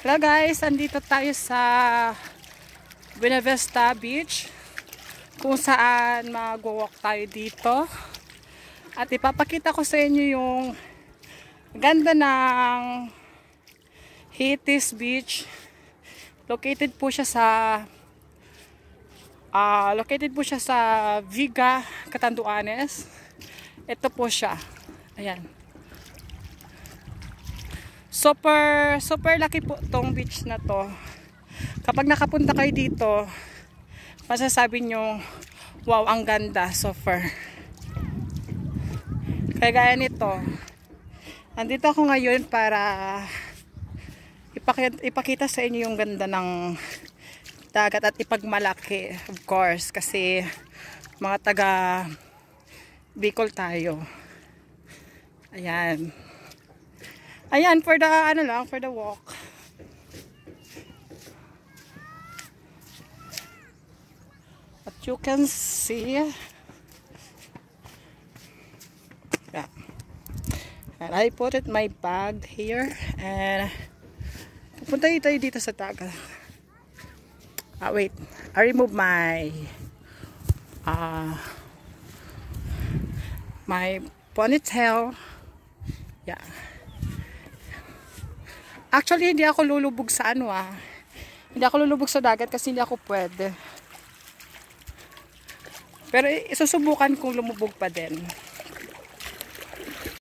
Hello guys, andito tayo sa Buena Vista Beach kung saan mag-walk tayo dito at ipapakita ko sa inyo yung ganda ng Hitis Beach. Located po siya sa Viga, Catanduanes. Ito po siya. Ayan. Super laki po tong beach na to. Kapag nakapunta kayo dito, masasabi nyo, wow, ang ganda, super. Kaya gaya nito, andito ako ngayon para ipakita sa inyo yung ganda ng dagat at ipagmalaki, of course, kasi mga taga Bicol tayo. Ayan. Ayan, for the walk. But you can see, yeah. And I put it my bag here, and pupunta tayo dito sa dagat. Wait, I remove my my ponytail. Yeah. Actually, hindi ako lulubog sa hindi ako lulubog sa dagat kasi hindi ako pwede. Pero isusubukan kong lumubog pa din.